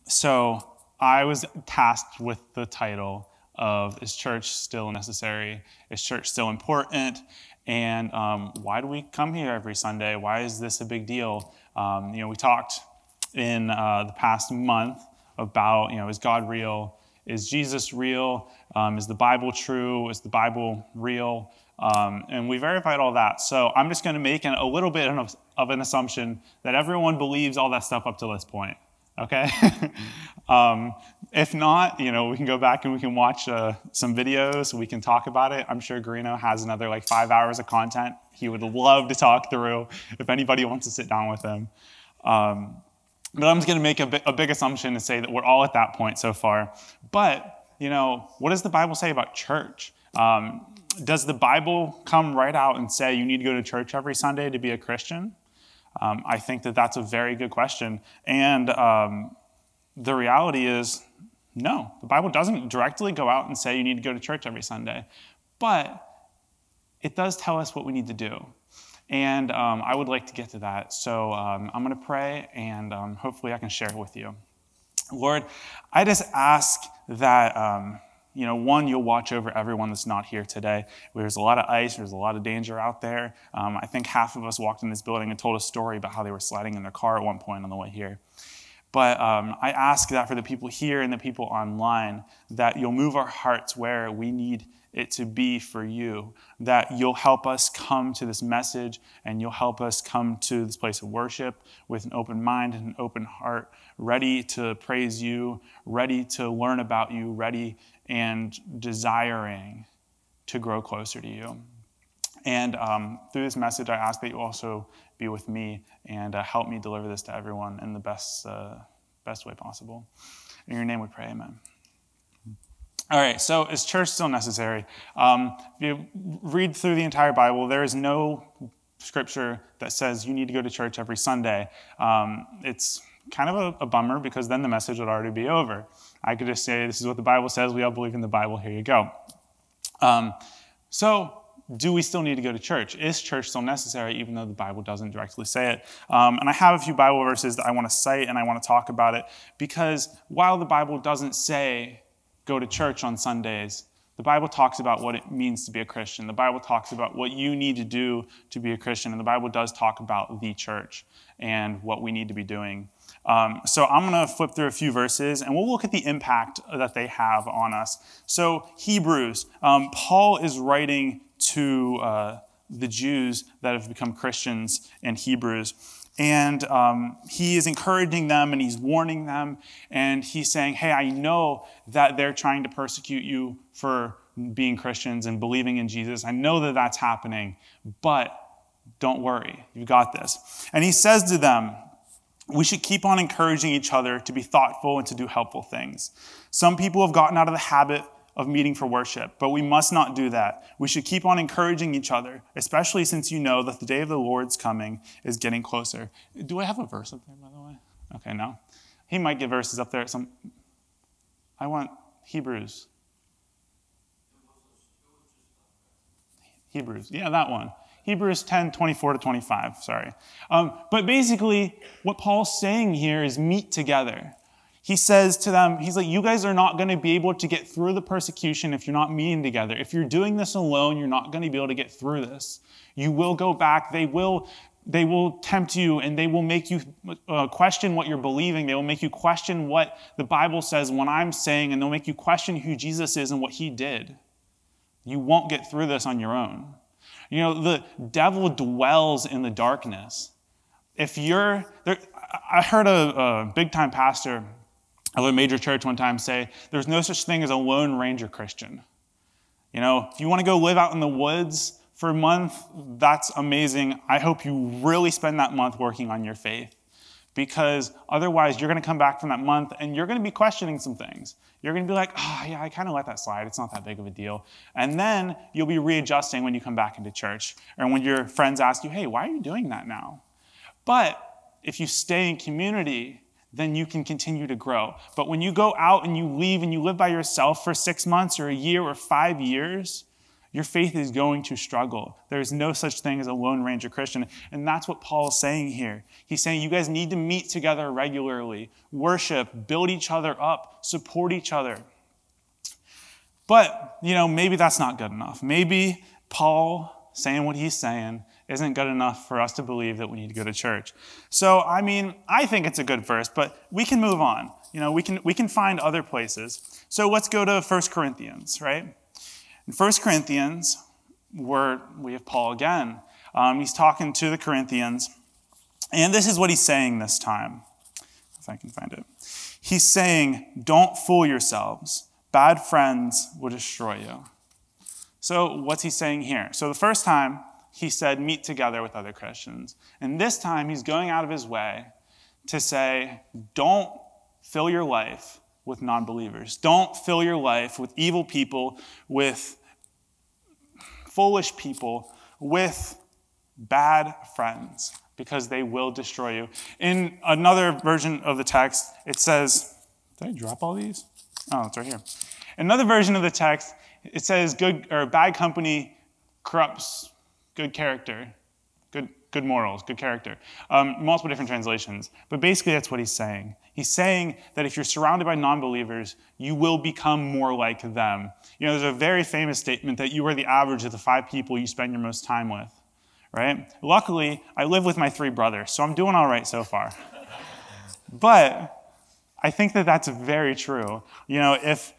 So I was tasked with the title of, is church still necessary? Is church still important? And why do we come here every Sunday? Why is this a big deal? We talked in the past month about, is God real? Is Jesus real? Is the Bible true? Is the Bible real? And we verified all that. So I'm just going to make a little bit of an assumption that everyone believes all that stuff up to this point. Okay? If not, we can go back and we can watch some videos. We can talk about it. I'm sure Garino has another 5 hours of content he would love to talk through if anybody wants to sit down with him. But I'm just going to make a big assumption and say that we're all at that point so far. But, what does the Bible say about church? Does the Bible come right out and say you need to go to church every Sunday to be a Christian? I think that that's a very good question. And the reality is, no. The Bible doesn't directly go out and say you need to go to church every Sunday. But it does tell us what we need to do. And I would like to get to that. So I'm going to pray, and hopefully I can share it with you. Lord, I just ask that, one, you'll watch over everyone that's not here today. There's a lot of ice. There's a lot of danger out there. I think half of us walked in this building and told a story about how they were sliding in their car at one point on the way here. But I ask that for the people here and the people online, that you'll move our hearts where we need it to be for you, that you'll help us come to this message and you'll help us come to this place of worship with an open mind and an open heart, ready to praise you, ready to learn about you, ready and desiring to grow closer to you. And through this message, I ask that you also be with me and help me deliver this to everyone in the best way possible. In your name we pray, amen. All right, so is church still necessary? If you read through the entire Bible, there is no scripture that says you need to go to church every Sunday. It's kind of a bummer because then the message would already be over. I could just say, this is what the Bible says. We all believe in the Bible. Here you go. So do we still need to go to church? Is church still necessary, even though the Bible doesn't directly say it? And I have a few Bible verses that I want to cite and I want to talk about it because while the Bible doesn't say go to church on Sundays, the Bible talks about what it means to be a Christian. The Bible talks about what you need to do to be a Christian, and the Bible does talk about the church and what we need to be doing. So I'm going to flip through a few verses, and we'll look at the impact that they have on us. So Hebrews, Paul is writing to the Jews that have become Christians in Hebrews. And he is encouraging them and he's warning them. And he's saying, hey, I know that they're trying to persecute you for being Christians and believing in Jesus. I know that that's happening, but don't worry. You've got this. And he says to them, we should keep on encouraging each other to be thoughtful and to do helpful things. Some people have gotten out of the habit of meeting for worship, but we must not do that. We should keep on encouraging each other, especially since you know that the day of the Lord's coming is getting closer. Do I have a verse up there, by the way? Okay, no. He might get verses up there at some... I want Hebrews. Hebrews, yeah, that one. Hebrews 10, 24 to 25, sorry. But basically, what Paul's saying here is meet together. He says to them, he's like, you guys are not going to be able to get through the persecution if you're not meeting together. If you're doing this alone, you're not going to be able to get through this. You will go back. They will tempt you, and they will make you question what you're believing. They will make you question what the Bible says, what I'm saying, and they'll make you question who Jesus is and what he did. You won't get through this on your own. The devil dwells in the darkness. If you're there, I heard a big-time pastor of a major church one time say, there's no such thing as a Lone Ranger Christian. If you want to go live out in the woods for a month, that's amazing. I hope you really spend that month working on your faith, because otherwise you're going to come back from that month and you're going to be questioning some things. You're going to be like, oh, yeah, I kind of let that slide. It's not that big of a deal. And then you'll be readjusting when you come back into church, or when your friends ask you, hey, why are you doing that now? But if you stay in community, then you can continue to grow. But when you go out and you leave and you live by yourself for 6 months or a year or 5 years, Your faith is going to struggle. There is no such thing as a Lone Ranger Christian. And that's what Paul is saying here. He's saying you guys need to meet together regularly, worship, build each other up, support each other. But, maybe that's not good enough. Maybe Paul saying what he's saying isn't good enough for us to believe that we need to go to church. So, I think it's a good verse, but we can move on. We can find other places. So let's go to 1 Corinthians, right? In 1 Corinthians, we have Paul again. He's talking to the Corinthians, and this is what he's saying this time, if I can find it. He's saying, don't fool yourselves. Bad friends will destroy you. So what's he saying here? So the first time, he said, meet together with other Christians. And this time, he's going out of his way to say, don't fill your life with non-believers. Don't fill your life with evil people, with foolish people, with bad friends, because they will destroy you. In another version of the text, it says, did I drop all these? Oh, it's right here. In another version of the text, it says bad company corrupts good character, good morals, good character. Multiple different translations. But basically that's what he's saying. He's saying that if you're surrounded by non-believers, you will become more like them. There's a very famous statement that you are the average of the 5 people you spend your most time with, right? Luckily, I live with my 3 brothers, so I'm doing all right so far. But I think that that's very true. If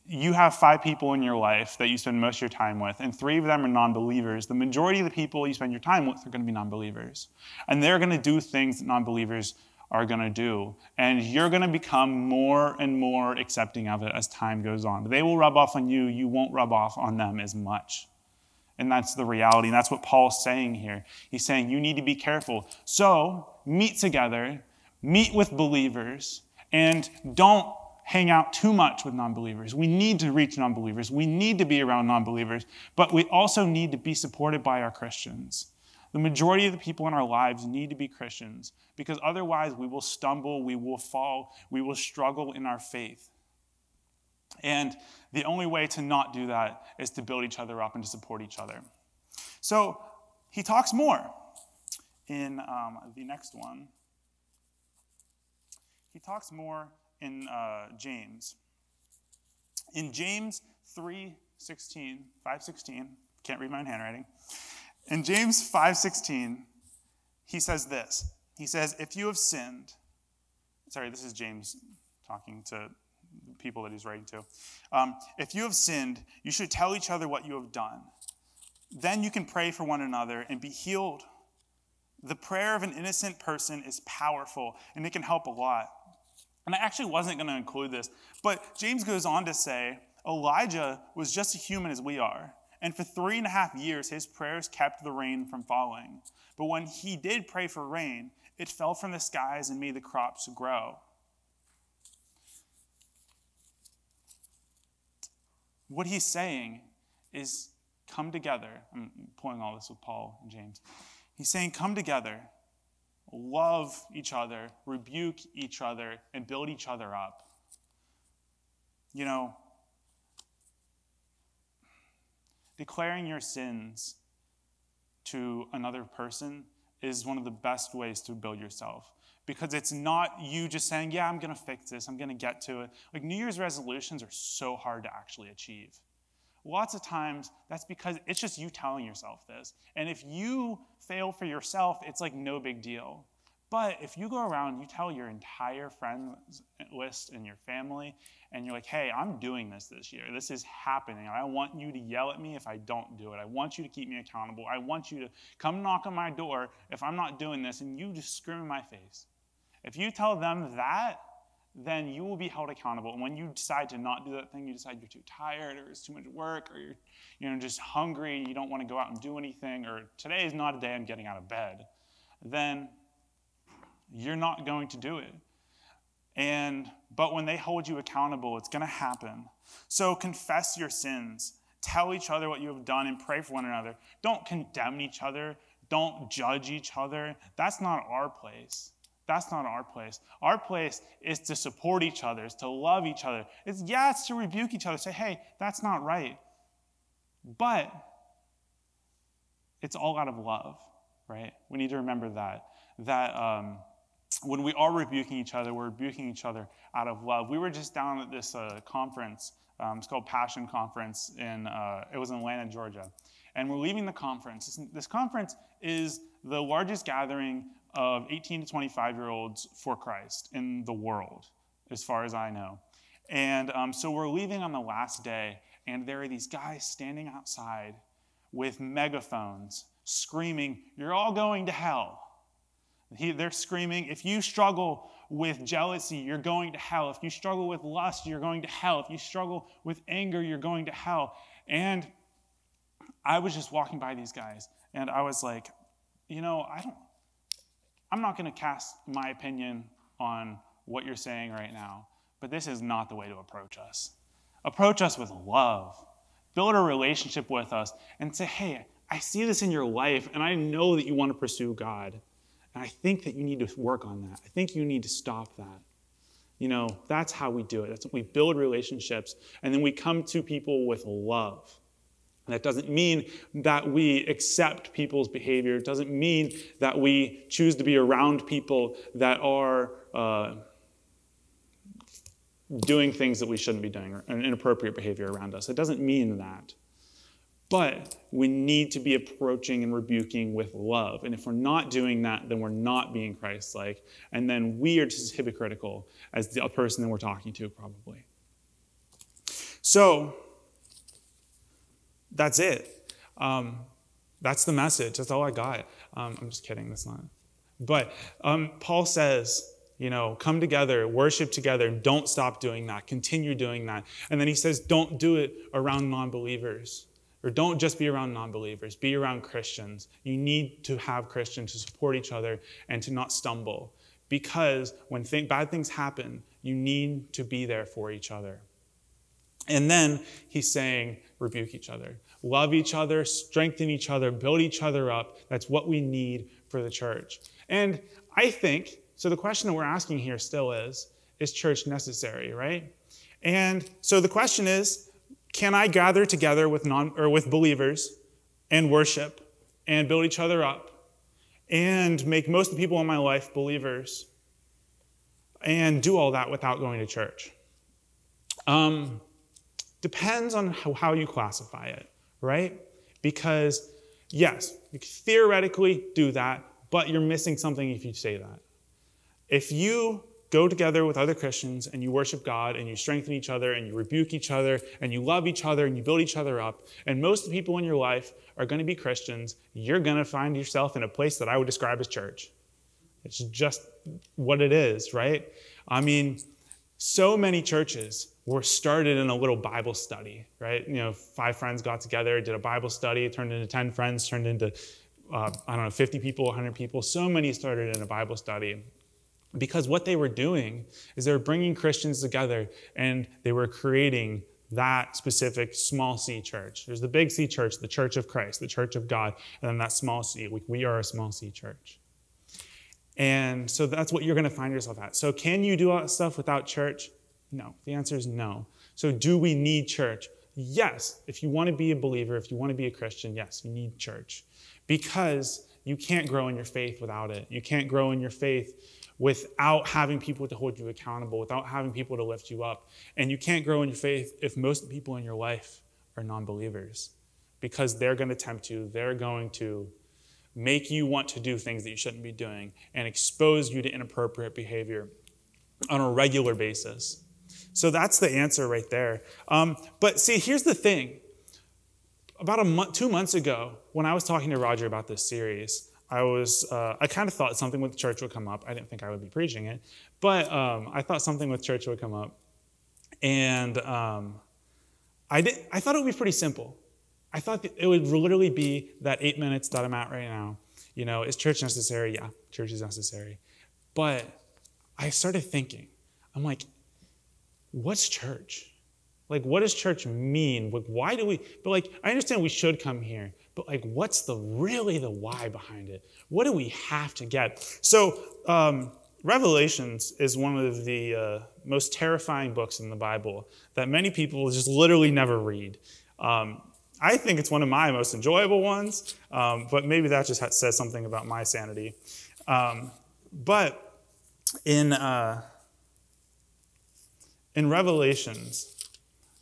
you have 5 people in your life that you spend most of your time with, and 3 of them are non-believers, the majority of the people you spend your time with are going to be non-believers. And they're going to do things that non-believers are going to do. And you're going to become more and more accepting of it as time goes on. They will rub off on you. You won't rub off on them as much. And that's the reality. And that's what Paul's saying here. He's saying you need to be careful. So meet together, meet with believers, and don't hang out too much with non-believers. We need to reach non-believers. We need to be around non-believers, but we also need to be supported by our Christians. The majority of the people in our lives need to be Christians, because otherwise we will stumble, we will fall, we will struggle in our faith. And the only way to not do that is to build each other up and to support each other. So he talks more in the next one. He talks more in James. In James 5:16, can't read my own handwriting. In James 5:16, he says this. He says, if you have sinned, this is James talking to people that he's writing to. If you have sinned, you should tell each other what you have done. Then you can pray for one another and be healed. The prayer of an innocent person is powerful, and it can help a lot. And I actually wasn't going to include this, but James goes on to say, Elijah was just a human as we are. And for 3.5 years, his prayers kept the rain from falling. But when he did pray for rain, it fell from the skies and made the crops grow. What he's saying is come together. I'm pulling all this with Paul and James. He's saying come together, love each other, rebuke each other, and build each other up. Declaring your sins to another person is one of the best ways to build yourself. Because it's not you just saying, yeah, I'm going to fix this, I'm going to get to it. Like New Year's resolutions are so hard to actually achieve. Lots of times, that's because it's just you telling yourself this. And if you fail for yourself, it's like no big deal. But if you go around and you tell your entire friends list and your family, and you're like, hey, I'm doing this year. This is happening. I want you to yell at me if I don't do it. I want you to keep me accountable. I want you to come knock on my door if I'm not doing this, and you just scream in my face. If you tell them that, then you will be held accountable. And when you decide to not do that thing, you decide you're too tired, or it's too much work, or you're just hungry, you don't want to go out and do anything, or today is not a day I'm getting out of bed, then you're not going to do it. But when they hold you accountable, it's going to happen. So confess your sins. Tell each other what you have done and pray for one another. Don't condemn each other. Don't judge each other. That's not our place. That's not our place. Our place is to support each other, is to love each other. It's to rebuke each other. Say, hey, that's not right. But it's all out of love, right? We need to remember that when we are rebuking each other, we're rebuking each other out of love. We were just down at this conference. It's called Passion Conference. It was in Atlanta, Georgia. And we're leaving the conference. This conference is the largest gathering of 18 to 25-year-olds for Christ in the world, as far as I know. And so we're leaving on the last day, and there are these guys standing outside with megaphones screaming, "You're all going to hell." They're screaming, if you struggle with jealousy, you're going to hell. If you struggle with lust, you're going to hell. If you struggle with anger, you're going to hell. And I was just walking by these guys, and I was like, I'm not going to cast my opinion on what you're saying right now, but this is not the way to approach us. Approach us with love. Build a relationship with us and say, hey, I see this in your life, and I know that you want to pursue God. And I think that you need to work on that. I think you need to stop that. That's how we do it. That's what we build relationships, and then we come to people with love. And that doesn't mean that we accept people's behavior. It doesn't mean that we choose to be around people that are doing things that we shouldn't be doing, or inappropriate behavior around us. It doesn't mean that. But we need to be approaching and rebuking with love. And if we're not doing that, then we're not being Christ-like. And then we are just hypocritical as the person that we're talking to, probably. So, that's it. That's the message. That's all I got. I'm just kidding. That's not. But Paul says, come together, worship together. Don't stop doing that. Continue doing that. And then he says, don't do it around non-believers. Or don't just be around non-believers. Be around Christians. You need to have Christians to support each other and to not stumble. Because when bad things happen, you need to be there for each other. And then he's saying, rebuke each other. Love each other, strengthen each other, build each other up. That's what we need for the church. And I think, so the question that we're asking here still is church necessary, right? And so the question is, can I gather together with believers and worship and build each other up and make most of the people in my life believers and do all that without going to church? Depends on how you classify it, right? Because, yes, you can theoretically do that, but you're missing something if you say that. If you go together with other Christians and you worship God and you strengthen each other and you rebuke each other and you love each other and you build each other up, and most of the people in your life are going to be Christians, you're going to find yourself in a place that I would describe as church. It's just what it is, right? I mean, so many churches were started in a little Bible study, right? 5 friends got together, did a Bible study, it turned into 10 friends, turned into, 50 people, 100 people. So many started in a Bible study. Because what they were doing is they were bringing Christians together and they were creating that specific small c church. There's the big C church, the church of Christ, the church of God, and then that small c. We are a small c church. And so that's what you're going to find yourself at. So can you do all that stuff without church? No. The answer is no. So do we need church? Yes. If you want to be a believer, if you want to be a Christian, yes, you need church. Because you can't grow in your faith without it. You can't grow in your faith without having people to hold you accountable, without having people to lift you up. And you can't grow in your faith if most of the people in your life are non-believers, because they're going to tempt you. They're going to make you want to do things that you shouldn't be doing and expose you to inappropriate behavior on a regular basis. So that's the answer right there. But see, here's the thing. About 2 months ago, when I was talking to Roger about this series, I kind of thought something with church would come up. I didn't think I would be preaching it, but I thought something with church would come up. And I thought it would be pretty simple. I thought that it would literally be that 8 minutes that I'm at right now. Is church necessary? Yeah, church is necessary. But I started thinking, I'm like, what's church? Like, what does church mean? Like, why do we, but like, I understand we should come here, but like, what's really the why behind it? What do we have to get? So, Revelations is one of the most terrifying books in the Bible that many people just literally never read. I think it's one of my most enjoyable ones, but maybe that just says something about my sanity. But in Revelations,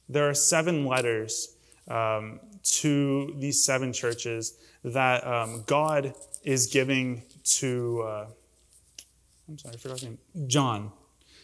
there are 7 letters to these 7 churches that God is giving to, I forgot his name, John.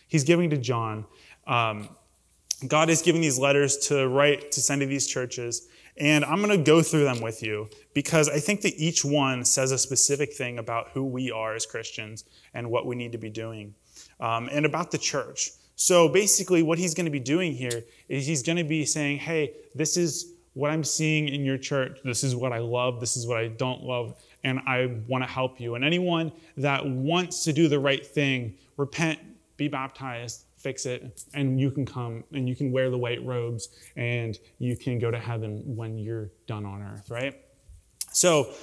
He's giving to John. God is giving these letters to send to these churches. And I'm going to go through them with you because I think that each one says a specific thing about who we are as Christians and what we need to be doing, and about the church. So basically what he's going to be doing here is he's going to be saying, hey, this is what I'm seeing in your church. This is what I love. This is what I don't love. And I want to help you. And anyone that wants to do the right thing, repent, be baptized, fix it, and you can come and you can wear the white robes and you can go to heaven when you're done on earth, right? So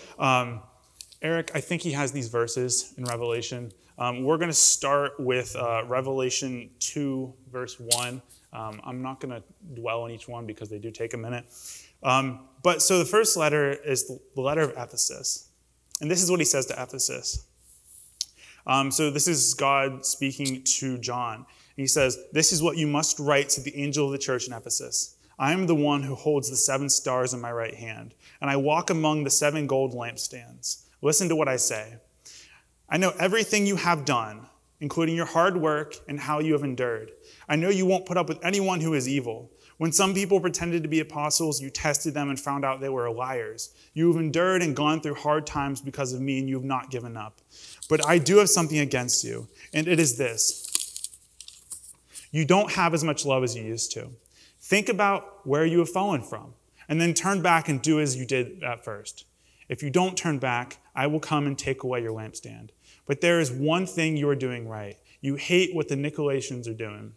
Eric, I think he has these verses in Revelation. We're going to start with Revelation 2, verse 1. I'm not going to dwell on each one because they do take a minute. But so the first letter is the letter of Ephesus. And this is what he says to Ephesus. So this is God speaking to John. He says, "This is what you must write to the angel of the church in Ephesus. I am the one who holds the 7 stars in my right hand, and I walk among the 7 gold lampstands. Listen to what I say. I know everything you have done, including your hard work and how you have endured. I know you won't put up with anyone who is evil. When some people pretended to be apostles, you tested them and found out they were liars. You have endured and gone through hard times because of me, and you have not given up. But I do have something against you, and it is this. You don't have as much love as you used to. Think about where you have fallen from, and then turn back and do as you did at first. If you don't turn back, I will come and take away your lampstand. But there is one thing you are doing right. You hate what the Nicolaitans are doing,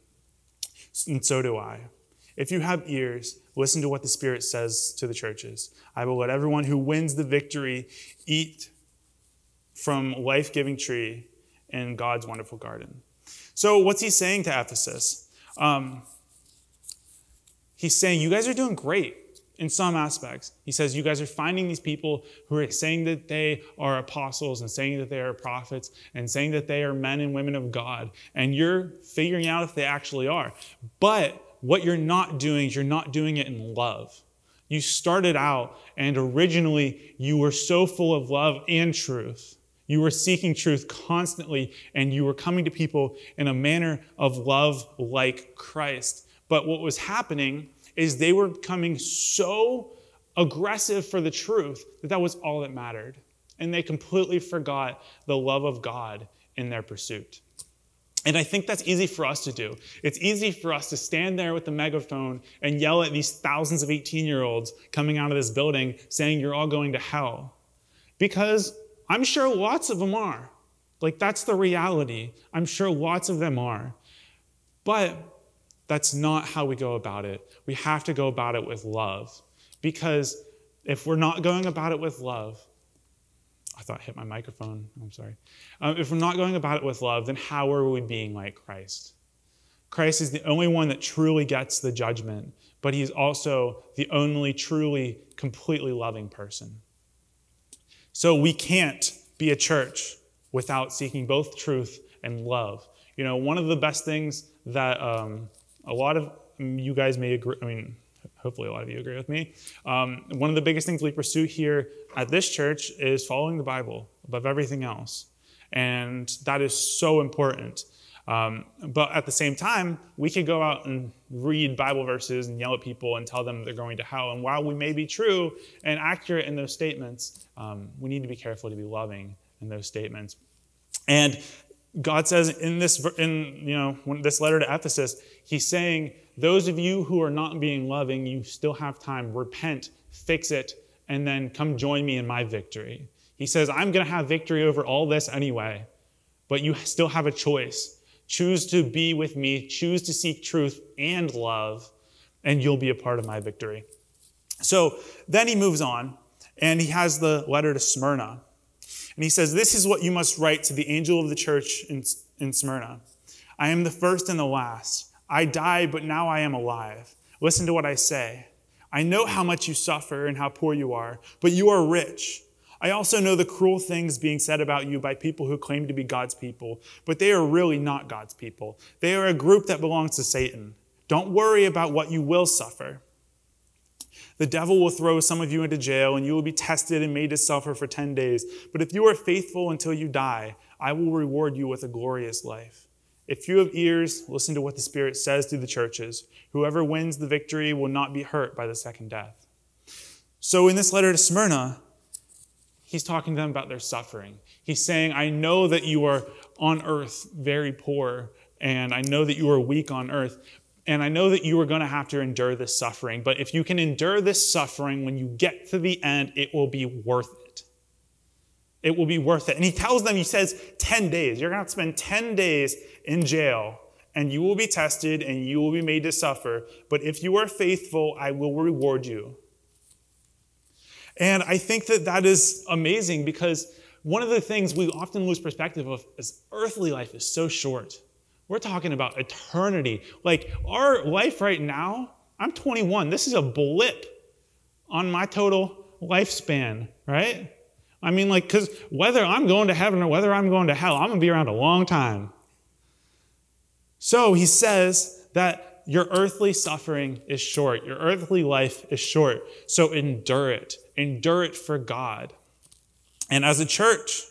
and so do I. If you have ears, listen to what the Spirit says to the churches. I will let everyone who wins the victory eat from life-giving tree in God's wonderful garden." So what's he saying to Ephesus? He's saying, you guys are doing great in some aspects. He says, you guys are finding these people who are saying that they are apostles and saying that they are prophets and saying that they are men and women of God. And you're figuring out if they actually are. But what you're not doing is you're not doing it in love. You started out and originally you were so full of love and truth. You were seeking truth constantly, and you were coming to people in a manner of love like Christ. But what was happening is they were becoming so aggressive for the truth that was all that mattered. And they completely forgot the love of God in their pursuit. And I think that's easy for us to do. It's easy for us to stand there with the megaphone and yell at these thousands of 18-year-olds coming out of this building saying you're all going to hell. Because I'm sure lots of them are. Like, that's the reality. I'm sure lots of them are. But that's not how we go about it. We have to go about it with love. Because if we're not going about it with love, I thought I hit my microphone. I'm sorry. If we're not going about it with love, then how are we being like Christ? Christ is the only one that truly gets the judgment, but he's also the only truly, completely loving person. So we can't be a church without seeking both truth and love. You know, one of the best things that a lot of you guys may agree, hopefully a lot of you agree with me. One of the biggest things we pursue here at this church is following the Bible above everything else. And that is so important. But at the same time, we could go out and read Bible verses and yell at people and tell them they're going to hell. And while we may be true and accurate in those statements, we need to be careful to be loving in those statements. And God says in this letter to Ephesus, he's saying, those of you who are not being loving, you still have time. Repent, fix it, and then come join me in my victory. He says, I'm going to have victory over all this anyway, but you still have a choice. Choose to be with me, choose to seek truth and love, and you'll be a part of my victory. So then he moves on, and he has the letter to Smyrna. And he says, this is what you must write to the angel of the church in Smyrna. I am the first and the last. I died, but now I am alive. Listen to what I say. I know how much you suffer and how poor you are, but you are rich. I also know the cruel things being said about you by people who claim to be God's people, but they are really not God's people. They are a group that belongs to Satan. Don't worry about what you will suffer. The devil will throw some of you into jail, and you will be tested and made to suffer for 10 days. But if you are faithful until you die, I will reward you with a glorious life. If you have ears, listen to what the Spirit says to the churches. Whoever wins the victory will not be hurt by the second death. So in this letter to Smyrna, he's talking to them about their suffering. He's saying, I know that you are on earth very poor, and I know that you are weak on earth, and I know that you are going to have to endure this suffering. But if you can endure this suffering, when you get to the end, it will be worth it. It will be worth it. And he tells them, he says, 10 days. You're going to have to spend 10 days in jail, and you will be tested, and you will be made to suffer. But if you are faithful, I will reward you. And I think that that is amazing, because one of the things we often lose perspective of is earthly life is so short. We're talking about eternity. Like our life right now, I'm 21. This is a blip on my total lifespan, right? I mean, like, because whether I'm going to heaven or whether I'm going to hell, I'm going to be around a long time. So he says that your earthly suffering is short. Your earthly life is short. So endure it. Endure it for God. And as a church,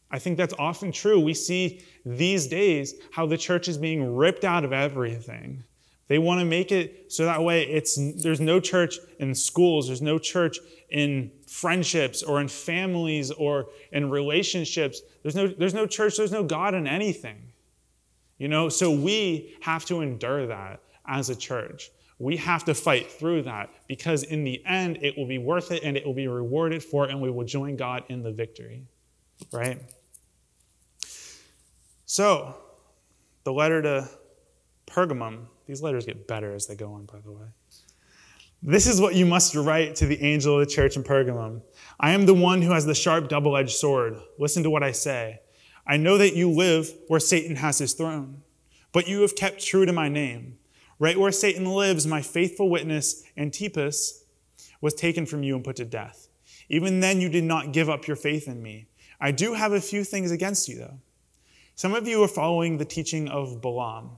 I think that's often true. We see these days how the church is being ripped out of everything. They want to make it so that way there's no church in schools, there's no church in friendships or in families or in relationships. There's no church, there's no God in anything. So we have to endure that as a church. We have to fight through that, because in the end it will be worth it and it will be rewarded for it, and we will join God in the victory. Right? So, the letter to Pergamum, these letters get better as they go on, by the way. This is what you must write to the angel of the church in Pergamum. I am the one who has the sharp double-edged sword. Listen to what I say. I know that you live where Satan has his throne, but you have kept true to my name. Right where Satan lives, my faithful witness, Antipas, was taken from you and put to death. Even then you did not give up your faith in me. I do have a few things against you, though. Some of you are following the teaching of Balaam.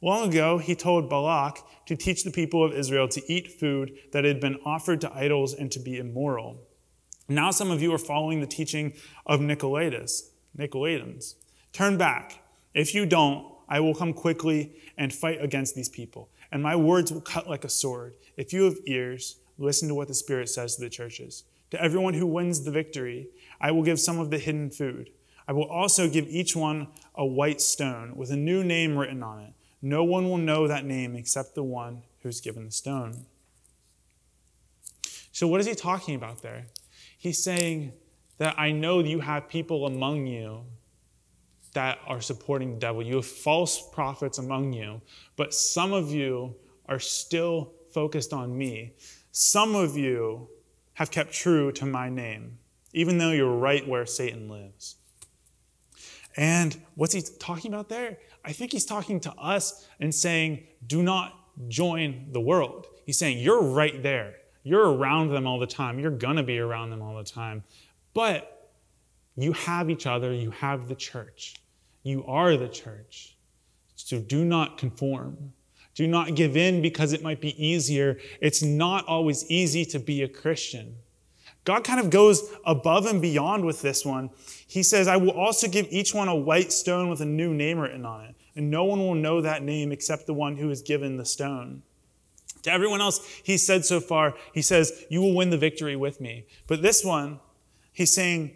Long ago, he told Balak to teach the people of Israel to eat food that had been offered to idols and to be immoral. Now some of you are following the teaching of Nicolaitans. Turn back. If you don't, I will come quickly and fight against these people, and my words will cut like a sword. If you have ears, listen to what the Spirit says to the churches. To everyone who wins the victory, I will give some of the hidden food. I will also give each one a white stone with a new name written on it. No one will know that name except the one who's given the stone. So what is he talking about there? He's saying that I know you have people among you that are supporting the devil. You have false prophets among you, but some of you are still focused on me. Some of you have kept true to my name, even though you're right where Satan lives. And what's he talking about there? I think he's talking to us and saying, do not join the world. He's saying, you're right there. You're around them all the time. You're going to be around them all the time. But you have each other. You have the church. You are the church. So do not conform. Do not give in because it might be easier. It's not always easy to be a Christian. God kind of goes above and beyond with this one. He says, I will also give each one a white stone with a new name written on it, and no one will know that name except the one who is given the stone. To everyone else he said so far, he says, you will win the victory with me. But this one, he's saying,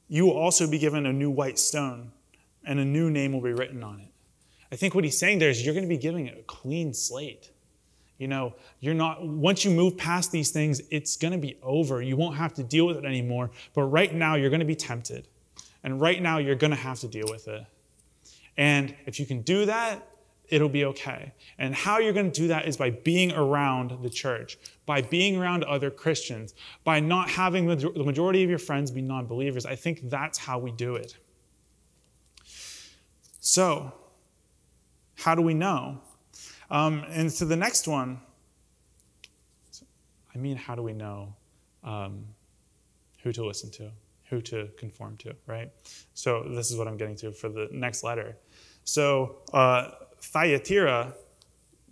you will also be given a new white stone, and a new name will be written on it. I think what he's saying there is you're going to be giving it a clean slate. You're not, once you move past these things, it's going to be over. You won't have to deal with it anymore. But right now, you're going to be tempted. And right now, you're going to have to deal with it. And if you can do that, it'll be okay. And how you're going to do that is by being around the church, by being around other Christians, by not having the majority of your friends be non-believers. I think that's how we do it. So, how do we know? And so the next one I mean, how do we know who to listen to, who to conform to, right? So this is what I'm getting to for the next letter. So Thyatira,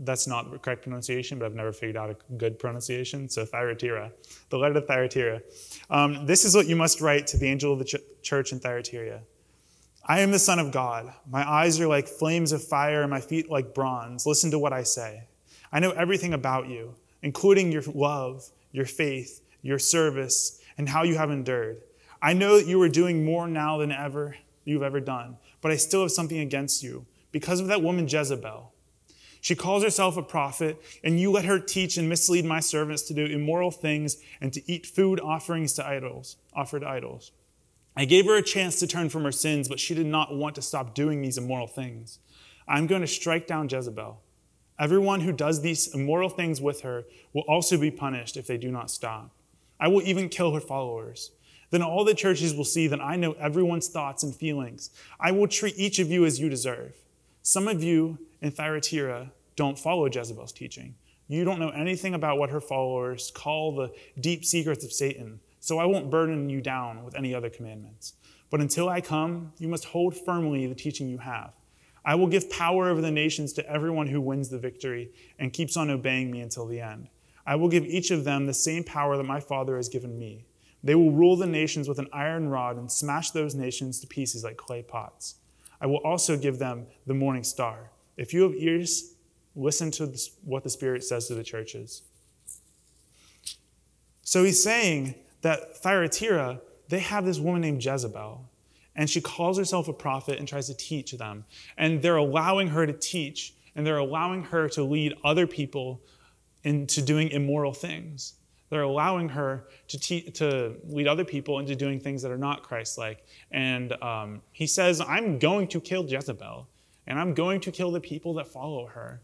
that's not the correct pronunciation, but I've never figured out a good pronunciation. So Thyatira, the letter to Thyatira. This is what you must write to the angel of the church in Thyatira. I am the Son of God. My eyes are like flames of fire and my feet like bronze. Listen to what I say. I know everything about you, including your love, your faith, your service, and how you have endured. I know that you are doing more now than ever you've ever done, but I still have something against you because of that woman Jezebel. She calls herself a prophet, and you let her teach and mislead my servants to do immoral things and to eat food offered to idols. I gave her a chance to turn from her sins, but she did not want to stop doing these immoral things. I'm going to strike down Jezebel. Everyone who does these immoral things with her will also be punished if they do not stop. I will even kill her followers. Then all the churches will see that I know everyone's thoughts and feelings. I will treat each of you as you deserve. Some of you in Thyatira don't follow Jezebel's teaching. You don't know anything about what her followers call the deep secrets of Satan, so I won't burden you down with any other commandments. But until I come, you must hold firmly the teaching you have. I will give power over the nations to everyone who wins the victory and keeps on obeying me until the end. I will give each of them the same power that my Father has given me. They will rule the nations with an iron rod and smash those nations to pieces like clay pots. I will also give them the morning star. If you have ears, listen to what the Spirit says to the churches. So he's saying that Thyatira, they have this woman named Jezebel, and she calls herself a prophet and tries to teach them. And they're allowing her to teach, and they're allowing her to lead other people into doing immoral things. They're allowing her to lead other people into doing things that are not Christ-like. And he says, I'm going to kill Jezebel, and I'm going to kill the people that follow her.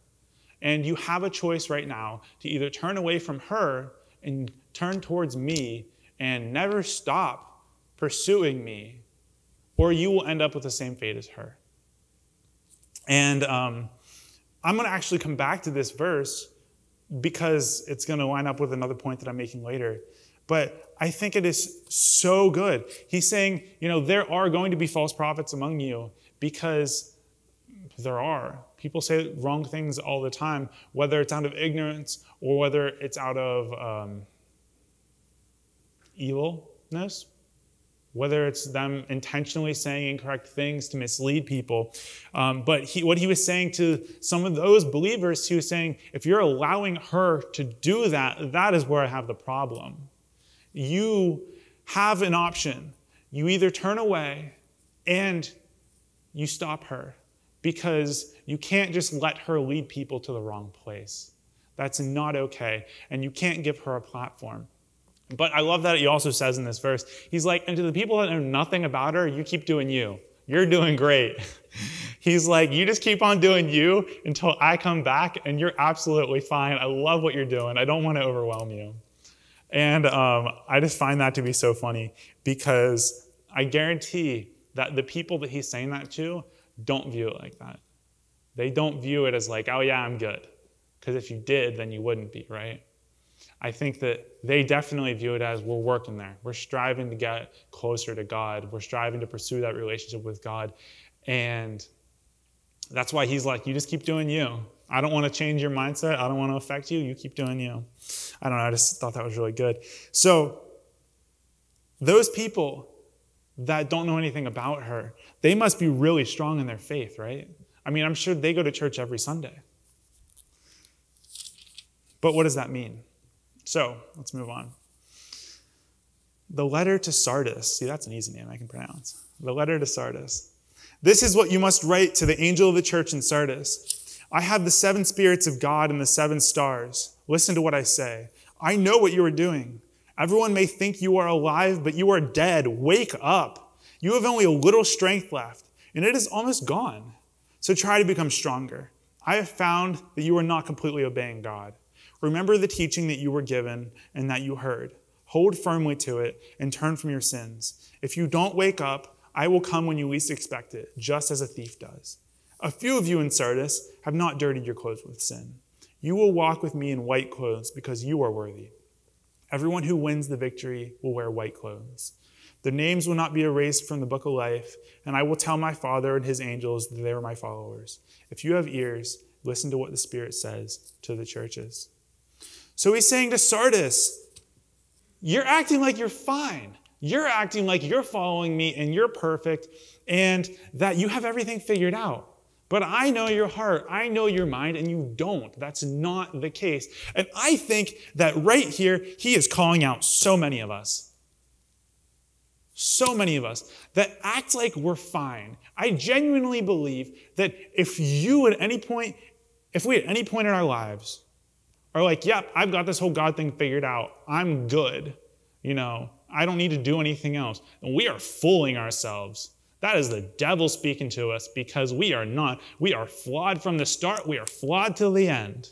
And you have a choice right now to either turn away from her and turn towards me and never stop pursuing me, or you will end up with the same fate as her. And I'm going to actually come back to this verse because it's going to line up with another point that I'm making later. But I think it is so good. He's saying, there are going to be false prophets among you because there are. People say wrong things all the time, whether it's out of ignorance or whether it's out of evilness, whether it's them intentionally saying incorrect things to mislead people. But what he was saying to some of those believers, he was saying, if you're allowing her to do that, that is where I have the problem. You have an option. You either turn away and you stop her, because you can't just let her lead people to the wrong place. That's not okay, and you can't give her a platform. But I love that he also says in this verse, he's like, and to the people that know nothing about her, you keep doing you. You're doing great. He's like, you just keep on doing you until I come back, and you're absolutely fine. I love what you're doing. I don't want to overwhelm you. And I just find that to be so funny, because I guarantee that the people that he's saying that to don't view it like that. They don't view it as like, oh yeah, I'm good. Because if you did, then you wouldn't be, right? I think that they definitely view it as we're working there. We're striving to get closer to God. We're striving to pursue that relationship with God. And that's why he's like, you just keep doing you. I don't want to change your mindset. I don't want to affect you. You keep doing you. I don't know. I just thought that was really good. So those people that don't know anything about her, they must be really strong in their faith, right? I mean, I'm sure they go to church every Sunday. But what does that mean? So let's move on. The letter to Sardis. See, that's an easy name I can pronounce. The letter to Sardis. This is what you must write to the angel of the church in Sardis. I have the 7 spirits of God and the 7 stars. Listen to what I say. I know what you are doing. Everyone may think you are alive, but you are dead. Wake up. You have only a little strength left, and it is almost gone. So try to become stronger. I have found that you are not completely obeying God. Remember the teaching that you were given and that you heard. Hold firmly to it and turn from your sins. If you don't wake up, I will come when you least expect it, just as a thief does. A few of you in Sardis have not dirtied your clothes with sin. You will walk with me in white clothes because you are worthy. Everyone who wins the victory will wear white clothes. Their names will not be erased from the book of life, and I will tell my Father and his angels that they are my followers. If you have ears, listen to what the Spirit says to the churches. So he's saying to Sardis, you're acting like you're fine. You're acting like you're following me and you're perfect and that you have everything figured out. But I know your heart, I know your mind, and you don't. That's not the case. And I think that right here, he is calling out so many of us. So many of us that act like we're fine. I genuinely believe that if we at any point in our lives are like, yep, I've got this whole God thing figured out. I'm good. I don't need to do anything else. And we are fooling ourselves. That is the devil speaking to us because we are not. We are flawed from the start. We are flawed till the end.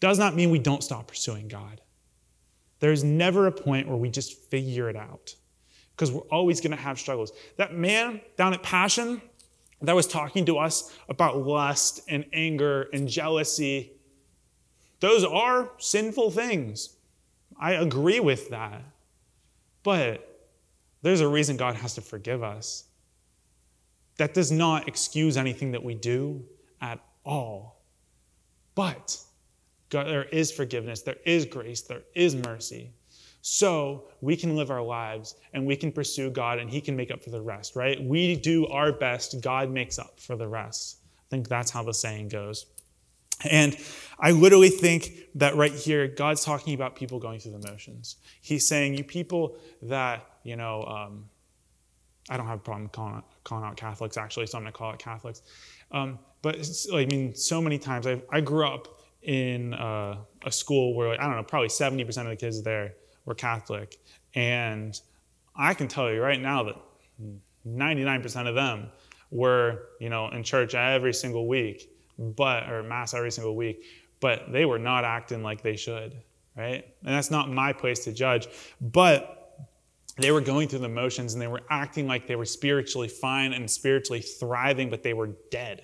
Does not mean we don't stop pursuing God. There's never a point where we just figure it out because we're always going to have struggles. That man down at Passion that was talking to us about lust and anger and jealousy, those are sinful things. I agree with that. But there's a reason God has to forgive us. That does not excuse anything that we do at all. But God, there is forgiveness, there is grace, there is mercy. So we can live our lives and we can pursue God and he can make up for the rest, right? We do our best, God makes up for the rest. I think that's how the saying goes. And I literally think that right here, God's talking about people going through the motions. He's saying, you people that, I don't have a problem calling out Catholics, actually, so I'm going to call it Catholics. But so many times, I grew up in a school where, probably 70% of the kids there were Catholic. And I can tell you right now that 99% of them were, in church every single week. Or mass every single week, but they were not acting like they should, right? And that's not my place to judge, but they were going through the motions and they were acting like they were spiritually fine and spiritually thriving, but they were dead.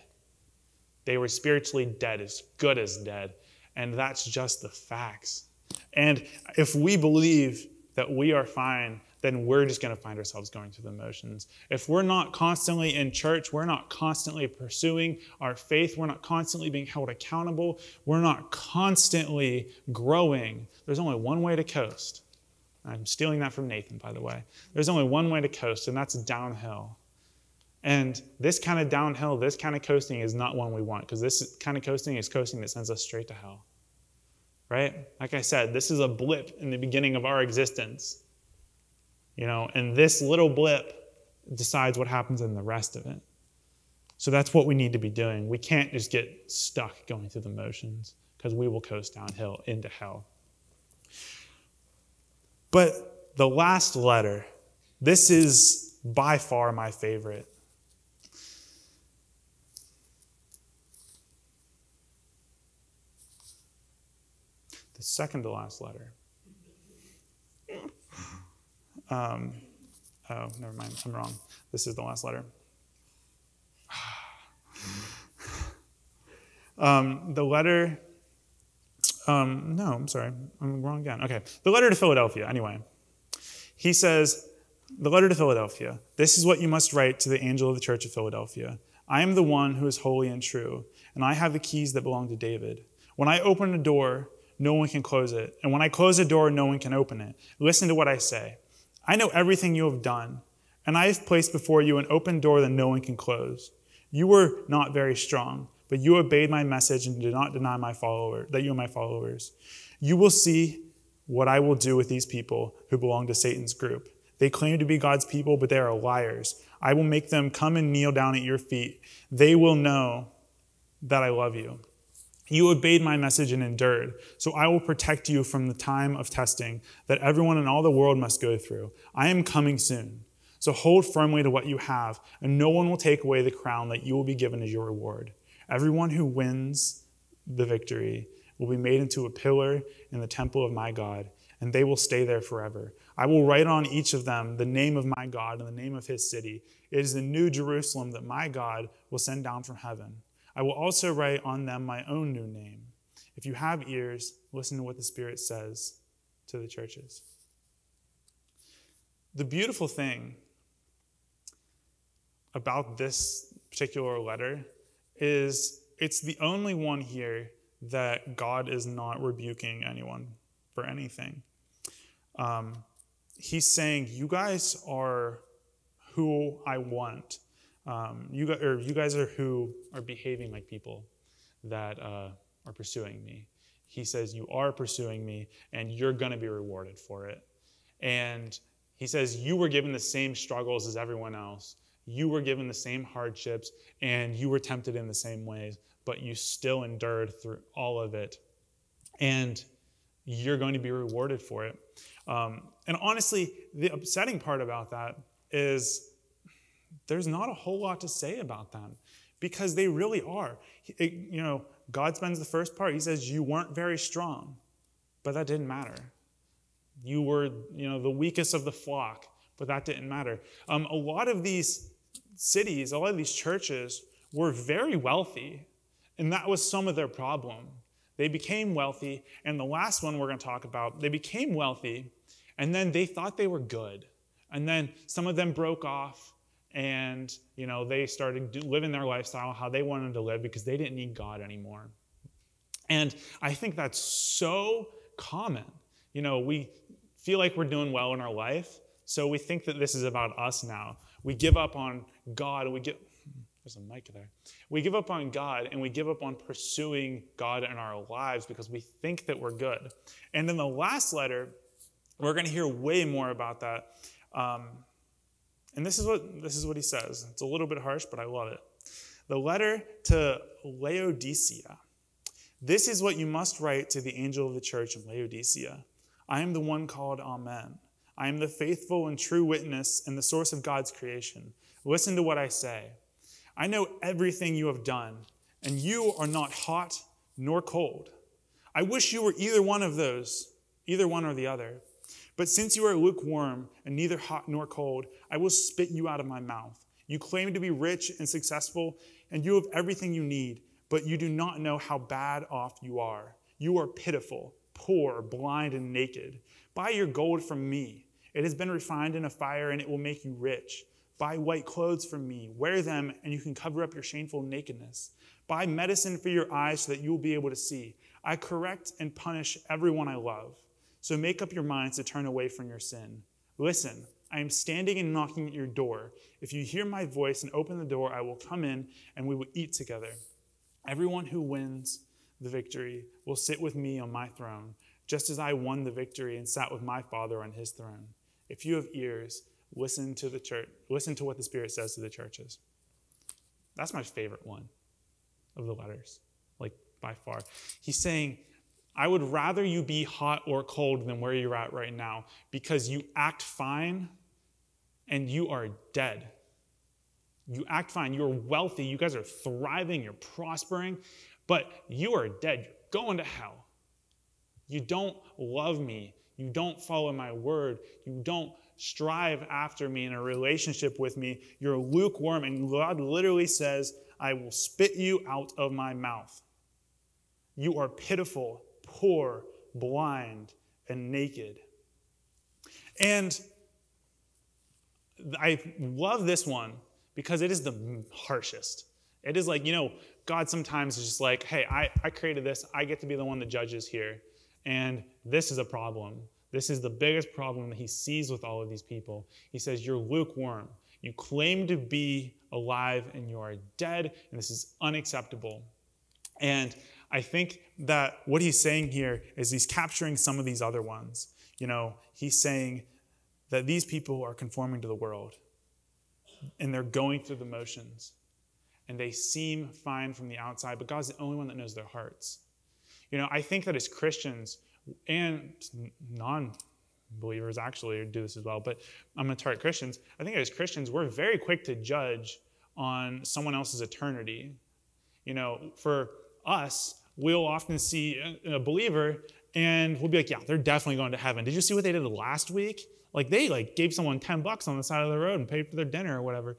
They were spiritually dead, as good as dead, and that's just the facts. And if we believe that we are fine, then we're just going to find ourselves going through the motions. If we're not constantly in church, we're not constantly pursuing our faith, we're not constantly being held accountable, we're not constantly growing, there's only one way to coast. I'm stealing that from Nathan, by the way. There's only one way to coast, and that's downhill. And this kind of downhill, this kind of coasting is not one we want, because this kind of coasting is coasting that sends us straight to hell. Right? Like I said, this is a blip in the beginning of our existence. And this little blip decides what happens in the rest of it. So that's what we need to be doing. We can't just get stuck going through the motions because we will coast downhill into hell. But the last letter, this is by far my favorite. The second to last letter. Never mind. I'm wrong. This is the last letter. The letter... no, I'm sorry. I'm wrong again. Okay. The letter to Philadelphia, anyway. He says, the letter to Philadelphia. This is what you must write to the angel of the church of Philadelphia. I am the one who is holy and true, and I have the keys that belong to David. When I open a door, no one can close it. And when I close a door, no one can open it. Listen to what I say. I know everything you have done, and I have placed before you an open door that no one can close. You were not very strong, but you obeyed my message and did not deny that you are my followers. You will see what I will do with these people who belong to Satan's group. They claim to be God's people, but they are liars. I will make them come and kneel down at your feet. They will know that I love you. You obeyed my message and endured, so I will protect you from the time of testing that everyone in all the world must go through. I am coming soon, so hold firmly to what you have, and no one will take away the crown that you will be given as your reward. Everyone who wins the victory will be made into a pillar in the temple of my God, and they will stay there forever. I will write on each of them the name of my God and the name of his city. It is the new Jerusalem that my God will send down from heaven. I will also write on them my own new name. If you have ears, listen to what the Spirit says to the churches. The beautiful thing about this particular letter is it's the only one here that God is not rebuking anyone for anything. He's saying, you guys are who I want. You guys are who are behaving like people that are pursuing me. He says, you are pursuing me, and you're going to be rewarded for it. And he says, you were given the same struggles as everyone else. You were given the same hardships, and you were tempted in the same ways, but you still endured through all of it. And you're going to be rewarded for it. And honestly, the upsetting part about that is there's not a whole lot to say about them because they really are. God spends the first part. He says, you weren't very strong, but that didn't matter. You were, the weakest of the flock, but that didn't matter. A lot of these cities, a lot of these churches were very wealthy, and that was some of their problem. They became wealthy, and the last one we're going to talk about, they became wealthy, and then they thought they were good. And then some of them broke off, and they started living their lifestyle how they wanted to live because they didn't need God anymore. And I think that's so common. We feel like we're doing well in our life, so we think that this is about us now. We give up on God, and there's a mic there. We give up on God, and we give up on pursuing God in our lives because we think that we're good. And in the last letter, we're going to hear way more about that. And this is what he says. It's a little bit harsh, but I love it. The letter to Laodicea. This is what you must write to the angel of the church in Laodicea. I am the one called Amen. I am the faithful and true witness and the source of God's creation. Listen to what I say. I know everything you have done, and you are not hot nor cold. I wish you were either one of those, either one or the other. But since you are lukewarm and neither hot nor cold, I will spit you out of my mouth. You claim to be rich and successful, and you have everything you need, but you do not know how bad off you are. You are pitiful, poor, blind, and naked. Buy your gold from me. It has been refined in a fire, and it will make you rich. Buy white clothes from me. Wear them, and you can cover up your shameful nakedness. Buy medicine for your eyes so that you will be able to see. I correct and punish everyone I love. So make up your minds to turn away from your sin. Listen, I am standing and knocking at your door. If you hear my voice and open the door, I will come in and we will eat together. Everyone who wins the victory will sit with me on my throne, just as I won the victory and sat with my Father on his throne. If you have ears, listen to what the Spirit says to the churches. That's my favorite one of the letters, by far. He's saying, I would rather you be hot or cold than where you're at right now because you act fine and you are dead. You act fine. You're wealthy. You guys are thriving. You're prospering, but you are dead. You're going to hell. You don't love me. You don't follow my word. You don't strive after me in a relationship with me. You're lukewarm, and God literally says, I will spit you out of my mouth. You are pitiful, poor, blind, and naked. And I love this one because it is the harshest. It is God sometimes is just like, hey, I created this. I get to be the one that judges here. And this is a problem. This is the biggest problem that he sees with all of these people. He says, you're lukewarm. You claim to be alive and you are dead, and this is unacceptable. And I think that what he's saying here is he's capturing some of these other ones. He's saying that these people are conforming to the world, and they're going through the motions, and they seem fine from the outside, but God's the only one that knows their hearts. I think that as Christians, and non-believers actually do this as well, but I'm going to target Christians. I think as Christians, we're very quick to judge on someone else's eternity. For us, we'll often see a believer and we'll be like, yeah, they're definitely going to heaven. Did you see what they did last week? They gave someone $10 on the side of the road and paid for their dinner or whatever.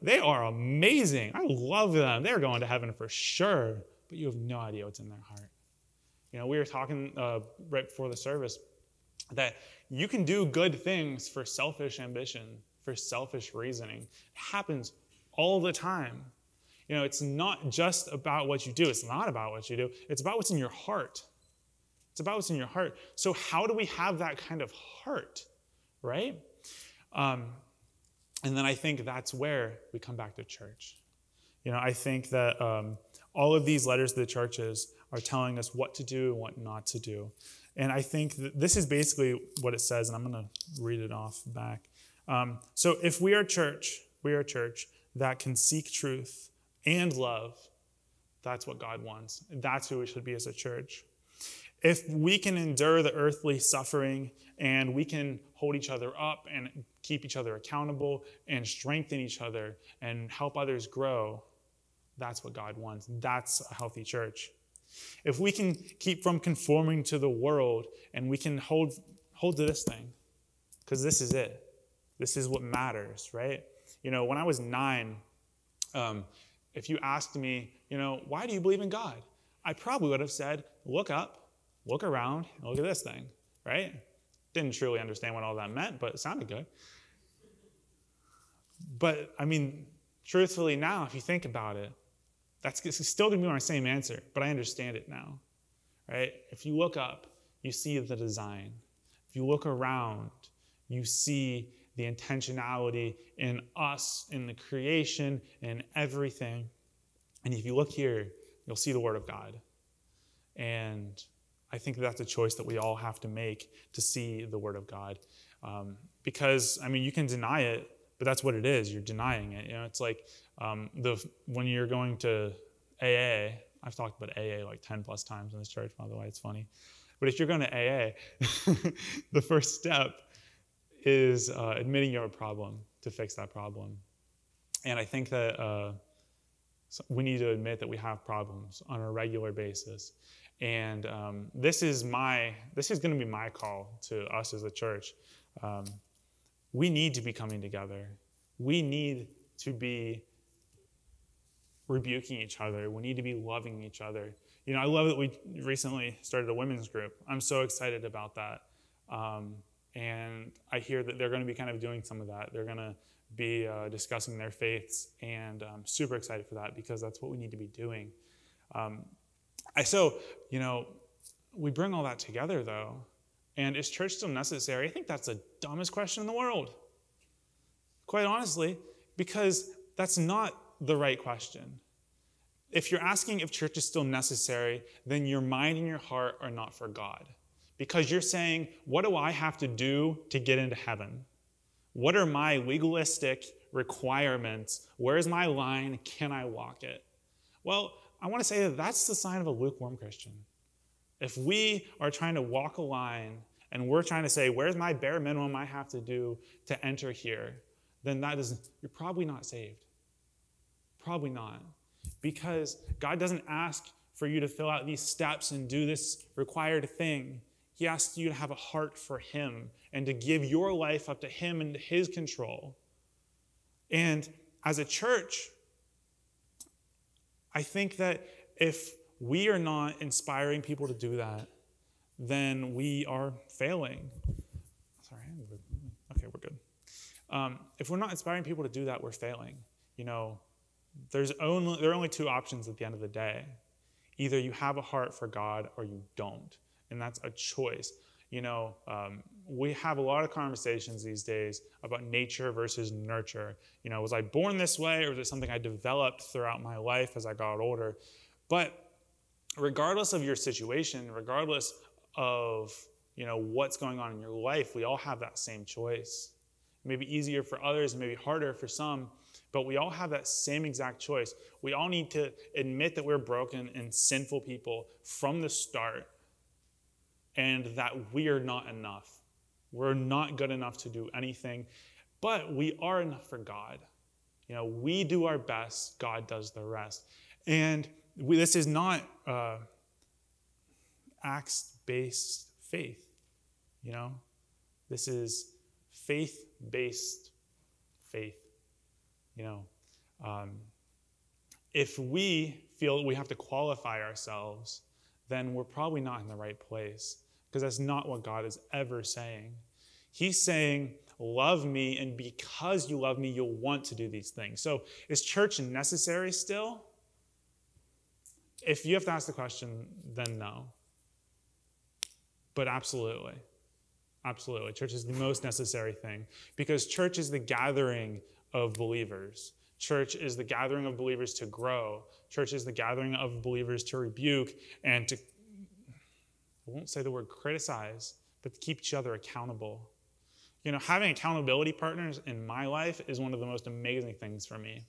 They are amazing. I love them. They're going to heaven for sure, but you have no idea what's in their heart. We were talking right before the service that you can do good things for selfish ambition, for selfish reasoning. It happens all the time. It's not just about what you do. It's not about what you do. It's about what's in your heart. It's about what's in your heart. So how do we have that kind of heart, right? And then I think that's where we come back to church. I think that all of these letters to the churches are telling us what to do and what not to do. And I think that this is basically what it says, and I'm going to read it off back. So if we are a church that can seek truth and love, that's what God wants. That's who we should be as a church. If we can endure the earthly suffering and we can hold each other up and keep each other accountable and strengthen each other and help others grow, that's what God wants. That's a healthy church. If we can keep from conforming to the world and we can hold to this thing, because this is it. This is what matters, right? When I was 9, if you asked me, why do you believe in God? I probably would have said, look up, look around, and look at this thing, right? Didn't truly understand what all that meant, but it sounded good. But, truthfully now, if you think about it, that's still going to be my same answer, but I understand it now, right? If you look up, you see the design. If you look around, you see the intentionality in us, in the creation, in everything. And if you look here, you'll see the Word of God. And I think that's a choice that we all have to make to see the Word of God. Because, you can deny it, but that's what it is. You're denying it. It's like when you're going to AA, I've talked about AA like 10 plus times in this church, by the way, it's funny. But if you're going to AA, the first step is admitting you have a problem to fix that problem. And I think that we need to admit that we have problems on a regular basis. And this is going to be my call to us as a church. We need to be coming together. We need to be rebuking each other. We need to be loving each other. I love that we recently started a women's group. I'm so excited about that. And I hear that they're going to be kind of doing some of that. They're going to be discussing their faiths, and I'm super excited for that because that's what we need to be doing. We bring all that together, though, and is church still necessary? I think that's the dumbest question in the world, quite honestly, because that's not the right question. If you're asking if church is still necessary, then your mind and your heart are not for God. Because you're saying, what do I have to do to get into heaven? What are my legalistic requirements? Where's my line? Can I walk it? Well, I want to say that that's the sign of a lukewarm Christian. If we are trying to walk a line and we're trying to say, where's my bare minimum I have to do to enter here, then you're probably not saved. Probably not. Because God doesn't ask for you to fill out these steps and do this required thing. He asks you to have a heart for Him and to give your life up to Him and to His control. And as a church, I think that if we are not inspiring people to do that, then we are failing. Sorry, okay, we're good. If we're not inspiring people to do that, we're failing. There are only two options at the end of the day. Either you have a heart for God or you don't. And that's a choice. We have a lot of conversations these days about nature versus nurture. Was I born this way, or was it something I developed throughout my life as I got older? But regardless of your situation, regardless of what's going on in your life, we all have that same choice. It may be easier for others, it may be harder for some, but we all have that same exact choice. We all need to admit that we're broken and sinful people from the start, and that we are not enough. We're not good enough to do anything, but we are enough for God. We do our best, God does the rest. And this is not acts-based faith. This is faith-based faith. If we feel we have to qualify ourselves, then we're probably not in the right place. because that's not what God is ever saying. He's saying, love me, and because you love me, you'll want to do these things. So is church necessary still? If you have to ask the question, then no. But absolutely. Absolutely. Church is the most necessary thing because church is the gathering of believers. Church is the gathering of believers to grow. Church is the gathering of believers to rebuke and to, I won't say the word criticize, but to keep each other accountable. Having accountability partners in my life is one of the most amazing things for me.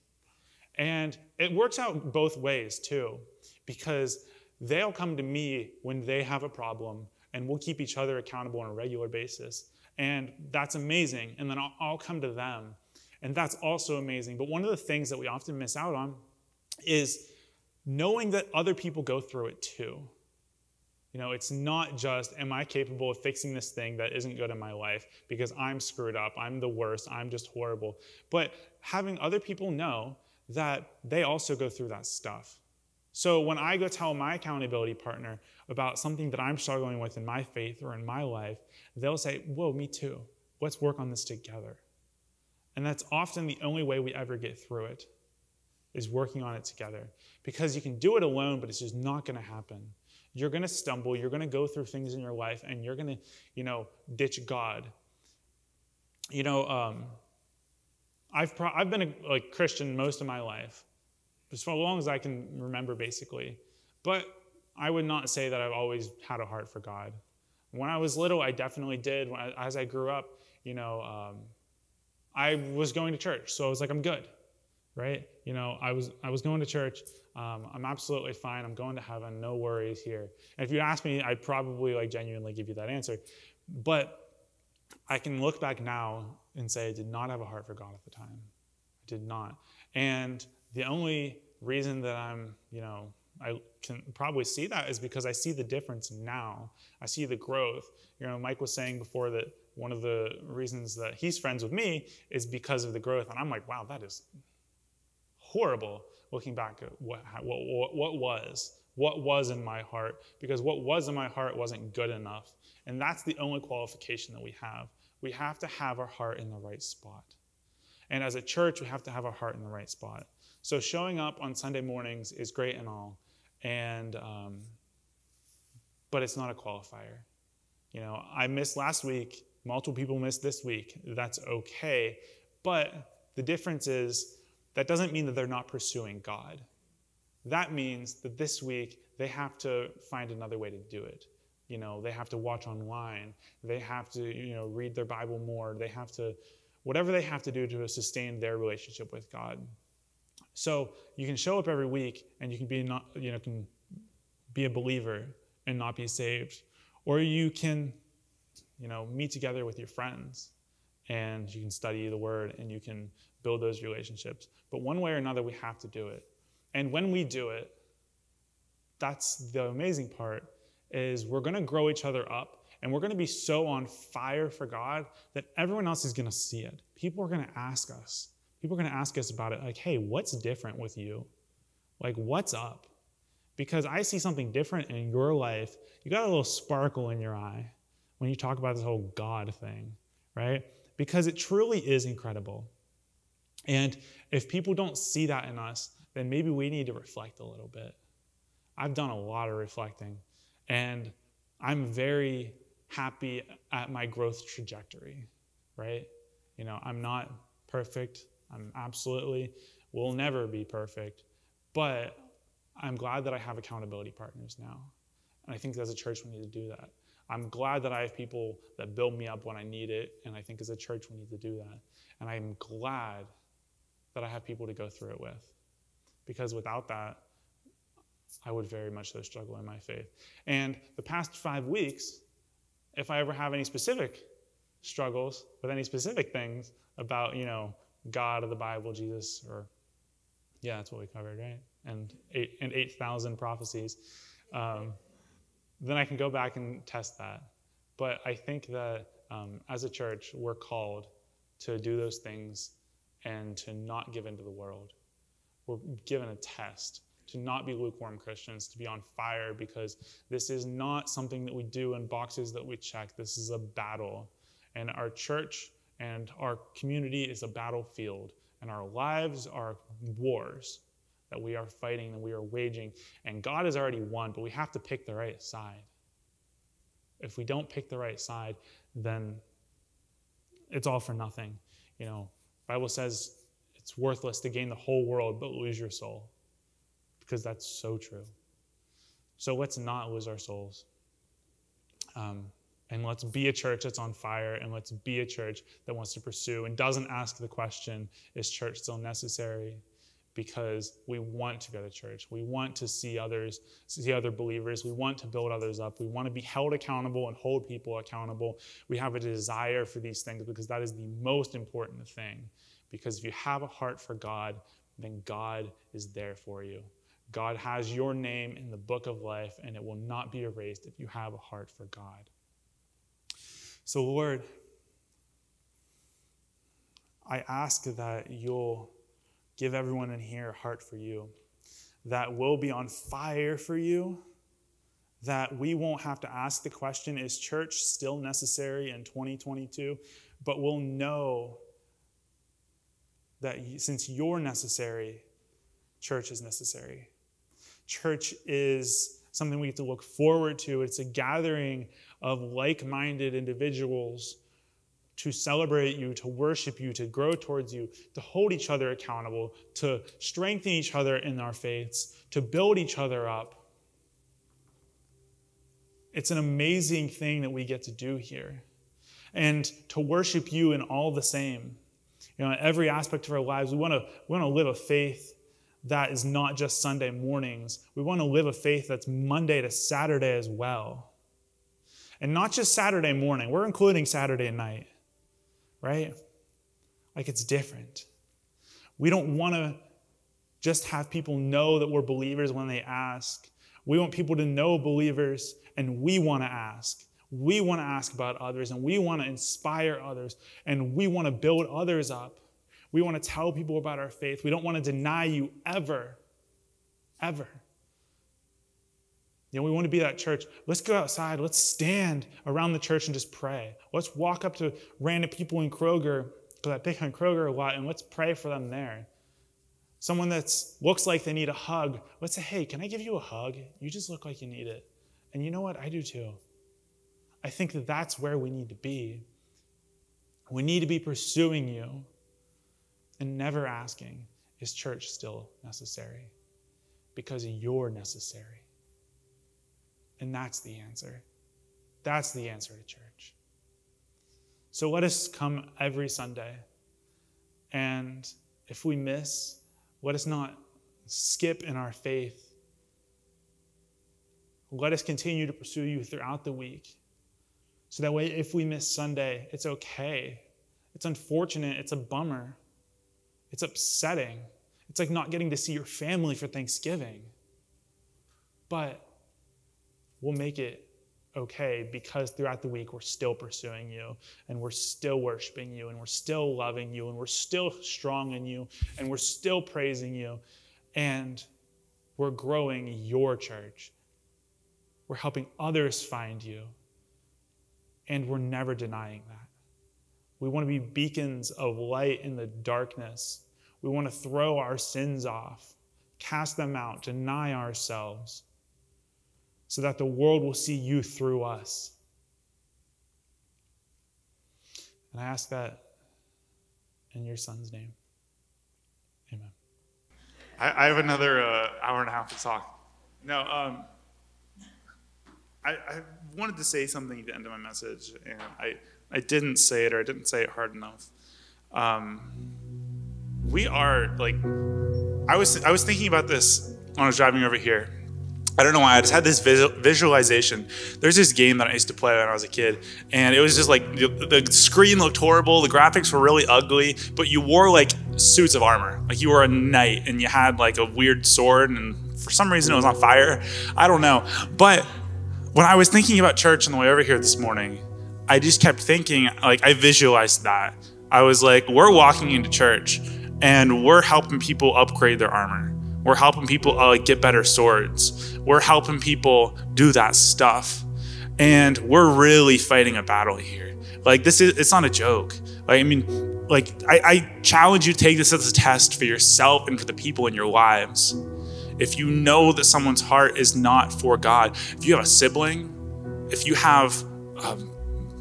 And it works out both ways too, because they'll come to me when they have a problem, and we'll keep each other accountable on a regular basis. And that's amazing. And then I'll come to them. And that's also amazing. But one of the things that we often miss out on is knowing that other people go through it too. It's not just, am I capable of fixing this thing that isn't good in my life because I'm screwed up, I'm the worst, I'm just horrible. But having other people know that they also go through that stuff. So when I go tell my accountability partner about something that I'm struggling with in my faith or in my life, they'll say, whoa, me too. Let's work on this together. And that's often the only way we ever get through it, is working on it together. Because you can do it alone, but it's just not going to happen. You're going to stumble. You're going to go through things in your life, and you're going to, ditch God. I've been a Christian most of my life, as long as I can remember, basically. But I would not say that I've always had a heart for God. When I was little, I definitely did. As I grew up, I was going to church, so I was like, I'm good, right? I was going to church. I'm absolutely fine. I'm going to heaven. No worries here. And if you ask me, I'd probably genuinely give you that answer. But I can look back now and say I did not have a heart for God at the time. I did not. And the only reason that I can probably see that is because I see the difference now. I see the growth. Mike was saying before that one of the reasons that he's friends with me is because of the growth. And I'm like, wow, that is horrible looking back at what was in my heart, because what was in my heart wasn't good enough. And that's the only qualification that we have. We have to have our heart in the right spot. And as a church, we have to have our heart in the right spot. So showing up on Sunday mornings is great and all, but it's not a qualifier. I missed last week. Multiple people missed this week. That's okay. But the difference is that doesn't mean that they're not pursuing God. That means that this week they have to find another way to do it. They have to watch online. They have to, read their Bible more. They have to, whatever they have to do to sustain their relationship with God. So you can show up every week and you can be a believer and not be saved. Or you can, meet together with your friends and you can study the Word and you can build those relationships. But one way or another, we have to do it. And when we do it, that's the amazing part, is we're going to grow each other up, and we're going to be so on fire for God that everyone else is going to see it. People are going to ask us. People are going to ask us about it, hey, what's different with you? What's up? Because I see something different in your life. You got a little sparkle in your eye when you talk about this whole God thing, right? Because it truly is incredible. And if people don't see that in us, then maybe we need to reflect a little bit. I've done a lot of reflecting, and I'm very happy at my growth trajectory, right? I'm not perfect. I'm absolutely will never be perfect, but I'm glad that I have accountability partners now. And I think as a church, we need to do that. I'm glad that I have people that build me up when I need it, and I think as a church, we need to do that. And I'm glad that I have people to go through it with, because without that, I would very much so struggle in my faith. And the past 5 weeks, if I ever have any specific struggles with any specific things about, God or the Bible, Jesus, or, yeah, that's what we covered, right? And 8,000 prophecies, then I can go back and test that. But I think that as a church, we're called to do those things and to not give into the world. We're given a test to not be lukewarm Christians, to be on fire, because this is not something that we do in boxes that we check. This is a battle. And our church and our community is a battlefield. And our lives are wars that we are fighting and we are waging. And God has already won, but we have to pick the right side. If we don't pick the right side, then it's all for nothing. You know, the Bible says it's worthless to gain the whole world but lose your soul, because that's so true. So let's not lose our souls. And let's be a church that's on fire, and let's be a church that wants to pursue and doesn't ask the question, is church still necessary? Because we want to go to church. We want to see others, see other believers. We want to build others up. We want to be held accountable and hold people accountable. We have a desire for these things because that is the most important thing. Because if you have a heart for God, then God is there for you. God has your name in the book of life, and it will not be erased if you have a heart for God. So, Lord, I ask that you'll give everyone in here a heart for you, that we'll be on fire for you, that we won't have to ask the question, is church still necessary in 2022? But we'll know that since you're necessary, church is necessary. Church is something we get to look forward to. It's a gathering of like-minded individuals to celebrate you, to worship you, to grow towards you, to hold each other accountable, to strengthen each other in our faiths, to build each other up. It's an amazing thing that we get to do here. And to worship you in all the same. You know, in every aspect of our lives, we want to live a faith that is not just Sunday mornings. We want to live a faith that's Monday to Saturday as well. And not just Saturday morning. We're including Saturday night. Right? Like, it's different. We don't want to just have people know that we're believers when they ask. We want people to know believers, and we want to ask. We want to ask about others, and we want to inspire others, and we want to build others up. We want to tell people about our faith. We don't want to deny you ever, ever. You know, we want to be that church. Let's go outside. Let's stand around the church and just pray. Let's walk up to random people in Kroger, because I pick on Kroger a lot, and let's pray for them there. Someone that looks like they need a hug, let's say, hey, can I give you a hug? You just look like you need it. And you know what? I do too. I think that that's where we need to be. We need to be pursuing you and never asking, is church still necessary? Because you're necessary. And that's the answer. That's the answer to church. So let us come every Sunday. And if we miss, let us not skip in our faith. Let us continue to pursue you throughout the week. So that way, if we miss Sunday, it's okay. It's unfortunate. It's a bummer. It's upsetting. It's like not getting to see your family for Thanksgiving. But we'll make it okay, because throughout the week we're still pursuing you, and we're still worshiping you, and we're still loving you, and we're still strong in you, and we're still praising you, and we're growing your church. We're helping others find you, and we're never denying that. We want to be beacons of light in the darkness. We want to throw our sins off, cast them out, deny ourselves, so that the world will see you through us. And I ask that in your Son's name. Amen. I have another hour and a half to talk. No, I wanted to say something at the end of my message, and I didn't say it, or I didn't say it hard enough. We are, like, I was thinking about this when I was driving over here. I don't know why, I just had this visualization. There's this game that I used to play when I was a kid, and it was just like, the screen looked horrible, the graphics were really ugly, but you wore like suits of armor. Like you were a knight, and you had like a weird sword, and for some reason it was on fire. I don't know. But when I was thinking about church on the way over here this morning, I just kept thinking, like, I visualized that. I was like, we're walking into church, and we're helping people upgrade their armor. We're helping people get better swords. We're helping people do that stuff. And we're really fighting a battle here. Like, it's not a joke. Like, I mean, like, I challenge you to take this as a test for yourself and for the people in your lives. If you know that someone's heart is not for God, if you have a sibling, if you have a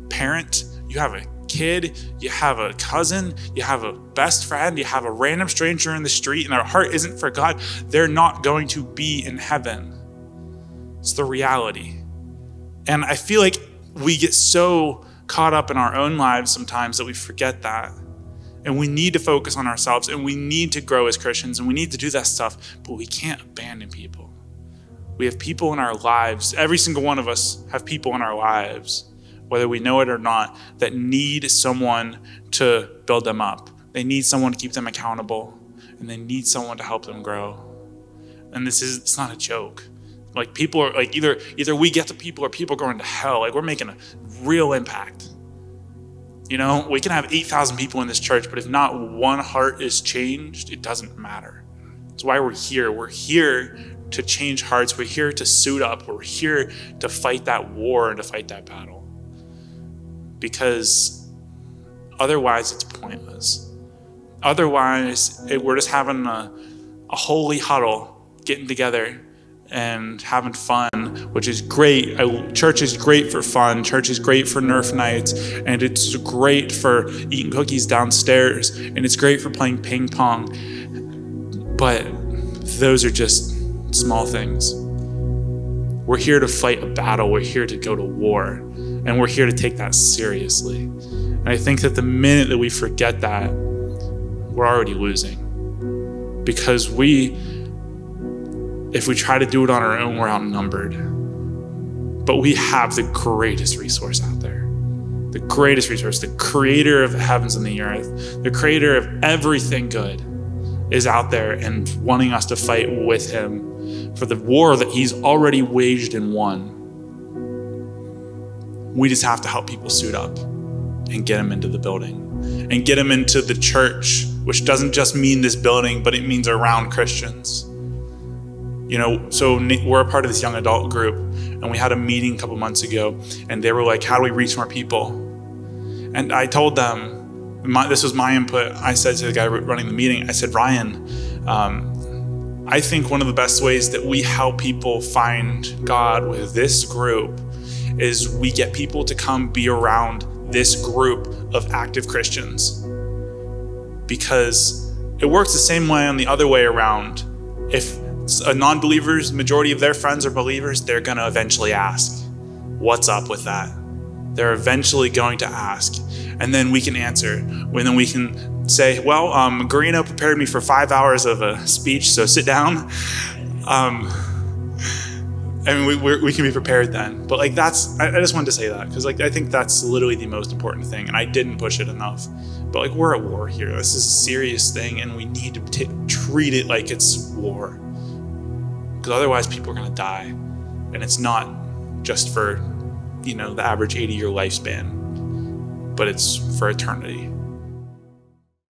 parent, you have a kid, you have a cousin, you have a best friend, you have a random stranger in the street, and their heart isn't for God, they're not going to be in heaven. It's the reality. And I feel like we get so caught up in our own lives sometimes that we forget that. And we need to focus on ourselves, and we need to grow as Christians, and we need to do that stuff, but we can't abandon people. We have people in our lives. Every single one of us have people in our lives, whether we know it or not, that need someone to build them up. They need someone to keep them accountable, and they need someone to help them grow. And it's not a joke. Like, people are like, either we get the people or people are going to hell. Like, we're making a real impact. You know, we can have 8,000 people in this church, but if not one heart is changed, it doesn't matter. That's why we're here. We're here to change hearts. We're here to suit up. We're here to fight that war and to fight that battle. Because otherwise it's pointless. Otherwise, we're just having a holy huddle, getting together and having fun, which is great. Church is great for fun. Church is great for Nerf nights, and it's great for eating cookies downstairs, and it's great for playing ping pong. But those are just small things. We're here to fight a battle. We're here to go to war, and we're here to take that seriously. And I think that the minute that we forget that, we're already losing. Because if we try to do it on our own, we're outnumbered. But we have the greatest resource out there. The greatest resource, the creator of the heavens and the earth, the creator of everything good is out there and wanting us to fight with him for the war that he's already waged and won. We just have to help people suit up and get them into the building and get them into the church, which doesn't just mean this building, but it means around Christians. You know, so we're a part of this young adult group, and we had a meeting a couple months ago, and they were like, how do we reach more people? And I told them, this was my input. I said to the guy running the meeting, I said, Ryan, I think one of the best ways that we help people find God with this group is we get people to come be around this group of active Christians. Because it works the same way on the other way around. If a non-believer's majority of their friends are believers, they're going to eventually ask, what's up with that? They're eventually going to ask. And then we can answer. And then we can say, well, Garino prepared me for 5 hours of a speech, so sit down. And we can be prepared then. But like, I just wanted to say that, because like, I think that's literally the most important thing, and I didn't push it enough. But like, we're at war here. This is a serious thing, and we need to treat it like it's war. Because otherwise people are going to die. And it's not just for, the average 80-year lifespan, but it's for eternity.